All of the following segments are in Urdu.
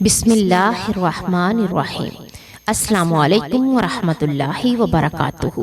بسم اللہ الرحمن الرحیم۔ السلام علیکم ورحمۃ اللہ وبرکاتہ۔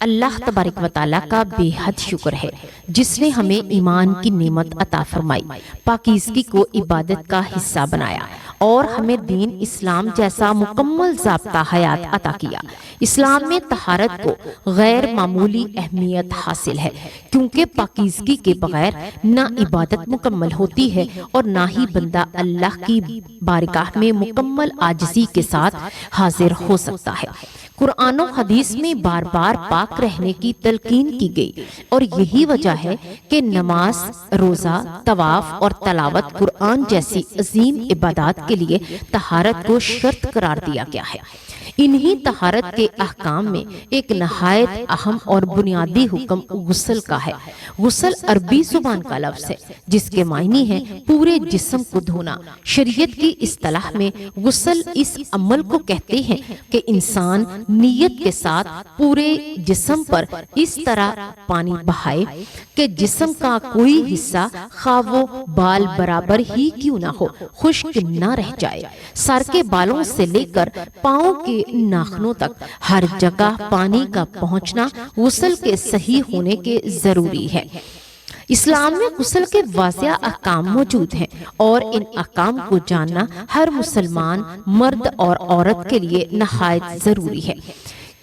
اللہ تبارک و تعالیٰ کا بے حد شکر ہے جس نے ہمیں ایمان کی نعمت عطا فرمائی، پاکیزگی کو عبادت کا حصہ بنایا اور ہمیں دین اسلام جیسا مکمل ضابطہ حیات عطا کیا۔ اسلام میں طہارت کو غیر معمولی اہمیت حاصل ہے، کیونکہ پاکیزگی کے بغیر نہ عبادت مکمل ہوتی ہے اور نہ ہی بندہ اللہ کی بارگاہ میں مکمل عاجزی کے ساتھ حاضر ہو سکتا ہے۔ قرآن و حدیث میں بار بار پاک رہنے کی تلقین کی گئی اور یہی وجہ ہے کہ نماز، روزہ، طواف اور تلاوت قرآن جیسی عظیم عبادات کے لیے طہارت کو شرط قرار دیا گیا ہے۔ انہی طہارت کے احکام میں ایک نہایت اہم اور بنیادی حکم غسل کا ہے۔ غسل عربی زبان کا لفظ ہے جس کے معنی ہے پورے جسم کو دھونا۔ شریعت کی اصطلاح میں غسل اس عمل کو کہتے ہیں کہ انسان نیت کے ساتھ پورے جسم پر اس طرح پانی بہائے کہ جسم کا کوئی حصہ خواہ وہ بال برابر ہی کیوں نہ ہو خشک نہ رہ جائے۔ سر کے بالوں سے لے کر پاؤں کے ناخنوں تک ہر جگہ پانی کا پہنچنا غسل کے صحیح ہونے کے ضروری ہے۔ اسلام میں غسل کے واضح احکام موجود ہیں اور ان احکام کو جاننا ہر مسلمان مرد اور عورت کے لیے نہایت ضروری ہے،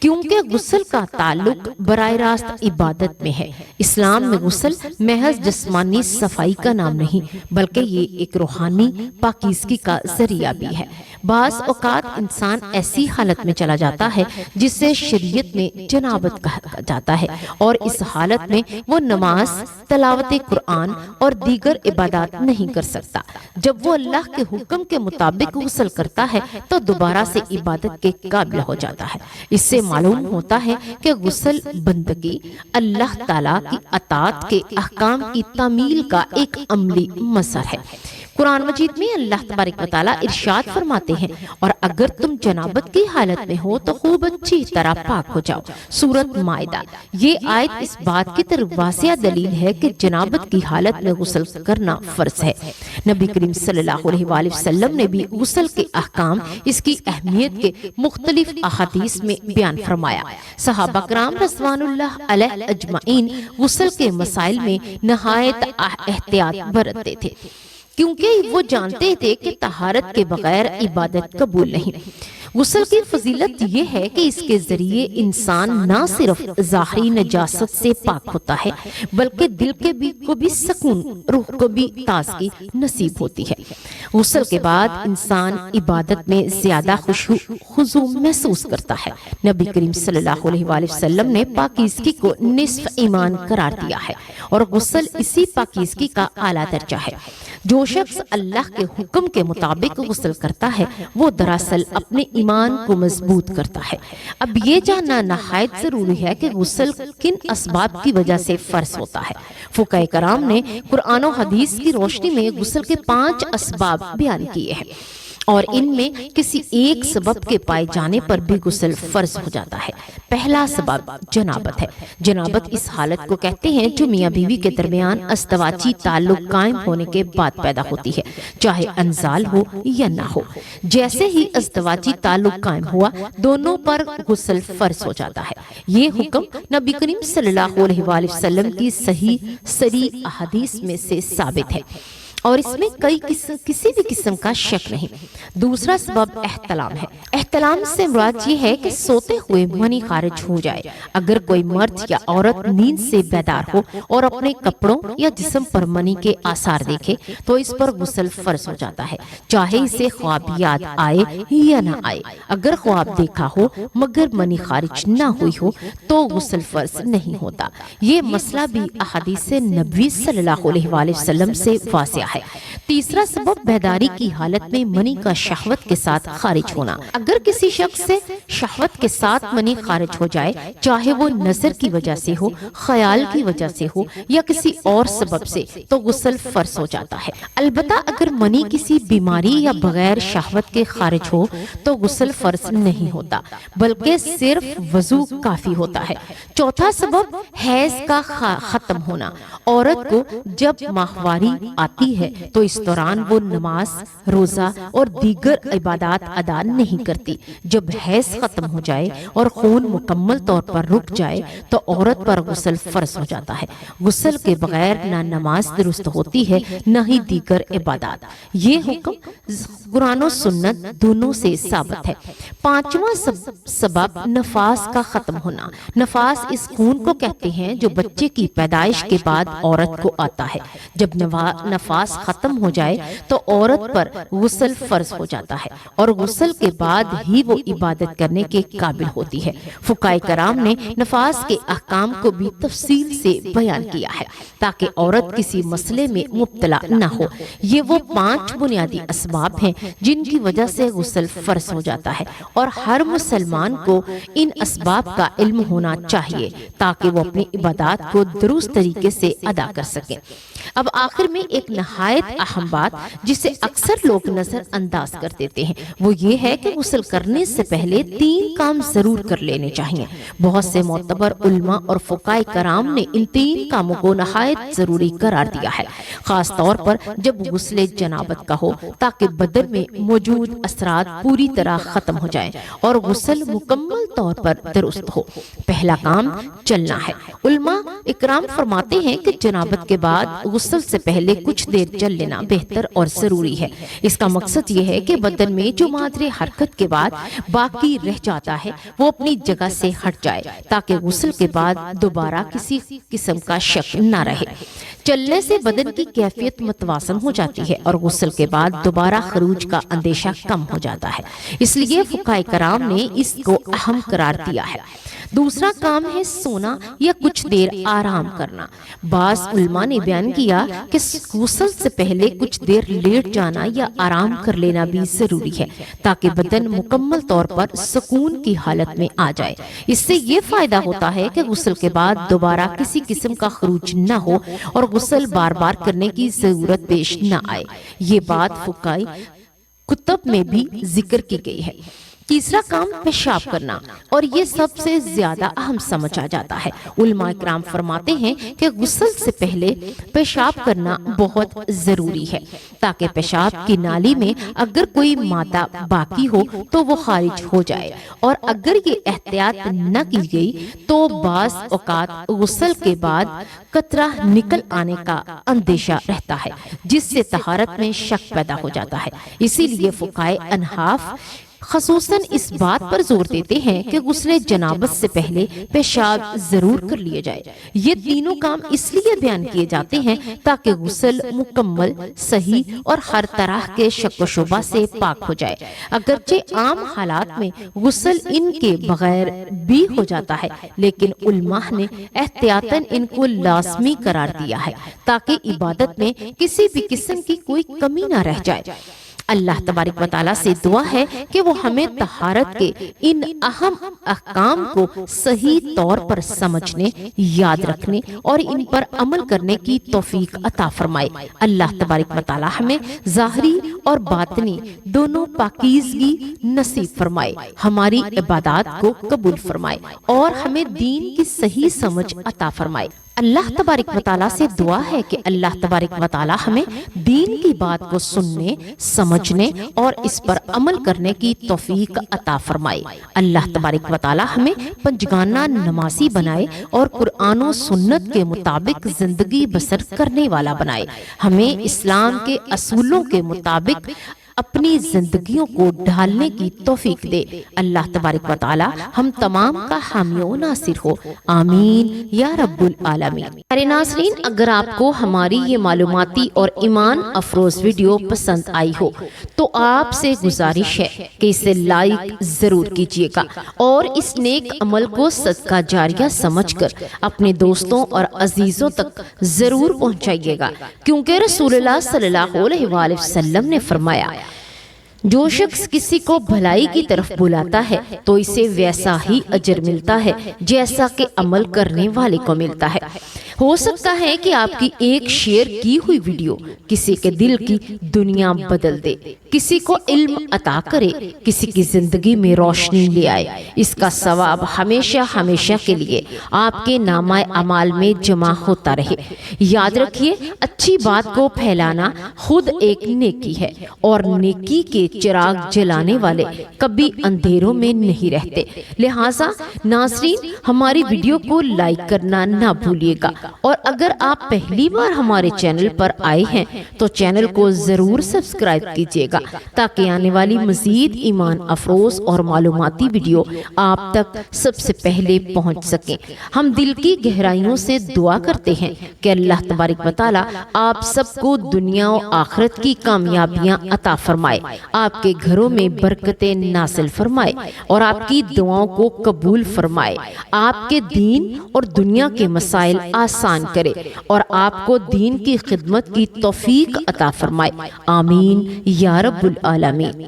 کیونکہ غسل کا تعلق براہ راست عبادت میں ہے۔ اسلام میں غسل محض جسمانی صفائی کا نام نہیں بلکہ یہ ایک روحانی پاکیزگی کا ذریعہ بھی ہے۔ بعض اوقات انسان ایسی حالت میں چلا جاتا ہے جسے شریعت میں جنابت کہا جاتا ہے، اور اس حالت میں وہ نماز، تلاوت قرآن اور دیگر عبادات نہیں کر سکتا۔ جب وہ اللہ کے حکم کے مطابق غسل کرتا ہے تو دوبارہ سے عبادت کے قابل ہو جاتا ہے۔ اس سے معلوم ہوتا ہے کہ غسل بندگی اللہ تعالیٰ کی اطاعت کے احکام کی تعمیل کا ایک عملی مسئلہ ہے۔ قرآن مجید میں اللہ تبارک و تعالیٰ ارشاد فرماتے ہیں، اور اگر تم جنابت کی حالت میں ہو تو خوب اچھی طرح پاک ہو جاؤ۔ سورۃ مائدہ۔ یہ آیت اس بات کی طرف واضح دلیل ہے کہ جنابت کی حالت میں غسل کرنا فرض ہے۔ نبی کریم صلی اللہ علیہ وآلہ وسلم نے بھی غسل کے احکام، اس کی اہمیت کے مختلف احادیث میں بیان فرمایا۔ صحابہ کرام رضوان اللہ علیہ اجمعین غسل کے مسائل میں نہایت احتیاط برتتے تھے، کیونکہ وہ جانتے تھے کہ طہارت کے بغیر عبادت قبول نہیں۔ غسل کی فضیلت یہ ہے کہ اس کے ذریعے انسان نہ صرف ظاہری نجاست سے پاک ہوتا ہے بلکہ دل کے کو بھی سکون، روح کو بھی تازگی نصیب ہوتی ہے۔ غسل کے بعد انسان عبادت میں زیادہ خضوع محسوس کرتا ہے۔ نبی کریم صلی اللہ علیہ وآلہ وسلم نے پاکیزگی کو نصف ایمان قرار دیا ہے اور غسل اسی پاکیزگی کا اعلیٰ درجہ ہے۔ جو شخص اللہ کے حکم کے مطابق غسل کرتا ہے وہ دراصل اپنے ایمان کو مضبوط کرتا ہے۔ اب یہ جاننا نہایت ضروری ہے کہ غسل کن اسباب کی وجہ سے فرض ہوتا ہے۔ فقہاء کرام نے قرآن و حدیث کی روشنی میں غسل کے 5 اسباب بیان کیے ہیں، اور ان میں کسی ایک سبب کے پائے جانے پر بھی غسل فرض ہو جاتا ہے۔ پہلا سبب جنابت ہے۔ جنابت اس حالت کو کہتے ہیں جو میاں بیوی کے درمیان ازدواجی تعلق قائم ہونے کے بعد پیدا ہوتی ہے، چاہے انزال ہو یا نہ ہو۔ جیسے ہی ازدواجی تعلق قائم ہوا دونوں پر غسل فرض ہو جاتا ہے۔ یہ حکم نبی کریم صلی اللہ علیہ وآلہ وسلم کی صریح احادیث میں سے ثابت ہے اور اس میں کسی بھی قسم کا شک نہیں۔ دوسرا سبب احتلام ہے۔ احتلام سے مراد یہ ہے کہ سوتے ہوئے منی خارج ہو جائے۔ اگر کوئی مرد یا عورت نیند سے بیدار ہو اور اپنے کپڑوں یا جسم پر منی کے آثار دیکھے تو اس پر غسل فرض ہو جاتا ہے، چاہے اسے خواب یاد آئے یا نہ آئے۔ اگر خواب دیکھا ہو مگر منی خارج نہ ہوئی ہو تو غسل فرض نہیں ہوتا۔ یہ مسئلہ بھی احادیث نبوی صلی اللہ علیہ وآلہ وسلم سے واضح ہے۔ تیسرا سبب بیداری کی حالت میں منی کا شہوت کے ساتھ خارج ہونا۔ اگر کسی شخص سے شہوت کے ساتھ منی خارج ہو جائے، چاہے وہ نظر کی وجہ سے ہو، خیال کی وجہ سے ہو یا کسی اور سبب سے، تو غسل فرض ہو جاتا ہے۔ البتہ اگر منی کسی بیماری یا بغیر شہوت کے خارج ہو تو غسل فرض نہیں ہوتا بلکہ صرف وضو کافی ہوتا ہے۔ چوتھا سبب حیض کا ختم ہونا عورت کو جب ماہواری آتی ہے تو اس دوران وہ نماز، روزہ اور دیگر عبادات ادا نہیں کرتی۔ جب حیض ختم ہو جائے اور خون مکمل طور پر رک جائے تو عورت پر غسل فرض ہو جاتا ہے۔ غسل کے بغیر نہ نماز درست ہوتی ہے نہ ہی دیگر عبادات۔ یہ حکم قرآن و سنت دونوں سے ثابت ہے۔ پانچواں سبب نفاس کا ختم ہونا۔ نفاس اس خون کو کہتے ہیں جو بچے کی پیدائش کے بعد عورت کو آتا ہے۔ جب نفاس ختم ہو جائے تو عورت پر غسل فرض ہو جاتا ہے اور غسل کے بعد ہی وہ عبادت کرنے کے قابل ہوتی ہے۔ فقہائے کرام نے نفاس کے احکام کو بھی تفصیل سے بیان کیا ہے تاکہ عورت کسی مسئلے میں مبتلا نہ ہو۔ یہ وہ 5 بنیادی اسباب ہیں جن کی وجہ سے غسل فرض ہو جاتا ہے اور ہر مسلمان کو ان اسباب کا علم ہونا چاہیے تاکہ وہ اپنی عبادات کو درست طریقے سے ادا کر سکیں۔ اب آخر میں ایک نہایت اہم بات جسے اکثر لوگ نظر انداز کر دیتے ہیں وہ یہ ہے کہ غسل کرنے سے پہلے 3 کام ضرور کر لینے چاہیے۔ بہت سے معتبر علماء اور فقہائے کرام نے ان 3 کاموں کو نہایت ضروری قرار دیا ہے، خاص طور پر جب غسل جنابت کا ہو تاکہ بدن میں موجود اثرات پوری طرح ختم ہو جائیں اور غسل مکمل طور پر درست ہو۔ پہلا کام چلنا ہے۔ علماء اکرام فرماتے ہیں کہ جنابت کے بعد غسل سے پہلے کچھ دیر چل لینا بہتر اور ضروری ہے۔ اس کا مقصد یہ ہے کہ بدن میں جو مادر حرکت کے بعد باقی رہ جاتا ہے وہ اپنی جگہ سے ہٹ جائے تاکہ غسل کے بعد دوبارہ کسی قسم کا شک نہ رہے۔ چلنے سے بدن کی کیفیت متوازن ہو جاتی ہے اور غسل کے بعد دوبارہ خروج کا اندیشہ کم ہو جاتا ہے، اس لیے فقہائے کرام نے اس کو اہم قرار دیا ہے۔ دوسرا کام ہے سونا یا کچھ دیر آرام کرنا۔ بعض علماء نے بیان کیا کہ غسل سے پہلے کچھ دیر لیٹ جانا یا آرام کر لینا بھی ضروری ہے تاکہ بدن مکمل طور پر سکون کی حالت میں آ جائے۔ اس سے یہ فائدہ ہوتا ہے کہ غسل کے بعد دوبارہ کسی قسم کا خروج نہ ہو اور غسل بار بار کرنے کی ضرورت پیش نہ آئے۔ یہ بات فقہائی کتب میں بھی ذکر کی گئی ہے۔ تیسرا کام پیشاب کرنا، اور یہ سب سے زیادہ اہم سمجھا جاتا ہے۔ علماء کرام فرماتے ہیں کہ غسل سے پہلے پیشاب کرنا بہت ضروری ہے تاکہ پیشاب کی نالی میں اگر کوئی مادہ باقی ہو تو وہ خارج ہو جائے، اور اگر یہ احتیاط نہ کی گئی تو بعض اوقات غسل کے بعد قطرہ نکل آنے کا اندیشہ رہتا ہے جس سے طہارت میں شک پیدا ہو جاتا ہے۔ اسی لیے فقہائے انحاف خصوصاً اس بات پر زور دیتے ہیں کہ غسل جنابت سے پہلے پیشاب ضرور کر لیا جائے۔ یہ تینوں کام اس لیے بیان کیے جاتے ہیں تاکہ غسل مکمل، صحیح اور ہر طرح کے شک و شبہ سے پاک ہو جائے۔ اگرچہ عام حالات میں غسل ان کے بغیر بھی ہو جاتا ہے، لیکن علماء نے احتیاطاً ان کو لازمی قرار دیا ہے تاکہ عبادت میں کسی بھی قسم کی کوئی کمی نہ رہ جائے۔ اللہ تبارک و تعالیٰ سے دعا ہے کہ وہ ہمیں طہارت کے ان اہم احکام کو صحیح طور پر سمجھنے، یاد رکھنے اور ان پر عمل کرنے کی توفیق عطا فرمائے۔ اللہ تبارک و تعالیٰ ہمیں ظاہری اور باطنی دونوں پاکیزگی نصیب فرمائے، ہماری عبادات کو قبول فرمائے اور ہمیں دین کی صحیح سمجھ عطا فرمائے۔ اللہ تبارک و تعالیٰ سے دعا ہے کہ اللہ تبارک و تعالیٰ ہمیں دین کی بات کو سننے، سمجھنے اور اس پر عمل کرنے کی توفیق عطا فرمائے۔ اللہ تبارک و تعالیٰ ہمیں پنجگانہ نمازی بنائے اور قرآن و سنت کے مطابق زندگی بسر کرنے والا بنائے، ہمیں اسلام کے اصولوں کے مطابق اپنی زندگیوں کو ڈھالنے کی توفیق دے۔ اللہ تبارک و تعالی ہم تمام کا حامی و ناصر ہو، آمین یا رب العالمین۔ پیارے ناظرین، اگر آپ کو ہماری یہ معلوماتی اور ایمان افروز ویڈیو پسند آئی ہو تو آپ سے گزارش ہے کہ اسے لائک ضرور کیجیے گا اور اس نیک عمل کو صدقہ جاریہ سمجھ کر اپنے دوستوں اور عزیزوں تک ضرور پہنچائیے گا، کیونکہ رسول اللہ صلی اللہ علیہ وآلہ وسلم نے فرمایا، جو شخص کسی کو بھلائی کی طرف بلاتا ہے تو اسے ویسا ہی اجر ملتا ہے جیسا کہ عمل کرنے والے کو ملتا ہے۔ ہو سکتا ہے کہ آپ کی ایک شیئر کی ہوئی ویڈیو کسی کے دل کی دنیا بدل دے، کسی کو علم عطا کرے، کسی کی زندگی میں روشنی لے آئے۔ اس کا ثواب ہمیشہ ہمیشہ کے لیے آپ کے نامہ اعمال میں جمع ہوتا رہے۔ یاد رکھیے، اچھی بات کو پھیلانا خود ایک نیکی ہے، اور نیکی کے چراغ جلانے والے کبھی اندھیروں میں نہیں رہتے۔ لہٰذا ناظرین، ہماری ویڈیو کو لائک کرنا نہ بھولیے گا، اور اگر آپ پہلی بار ہمارے چینل پر آئے ہیں تو چینل کو ضرور سبسکرائب کیجیے گا، تاکہ آنے والی مزید ایمان افروز اور معلوماتی ویڈیو آپ تک سب سے پہلے پہنچ سکیں۔ ہم دل کی گہرائیوں سے دعا کرتے ہیں کہ اللہ تبارک و تعالی آپ سب کو دنیا و آخرت کی کامیابیاں عطا فرمائے، آپ کے گھروں میں برکتیں نازل فرمائے، اور آپ کی دعاؤں کو قبول فرمائے، آپ کے دین اور دنیا کے مسائل آسان کرے، اور آپ کو دین کی خدمت کی توفیق عطا فرمائے۔ آمین یا رب العالمین۔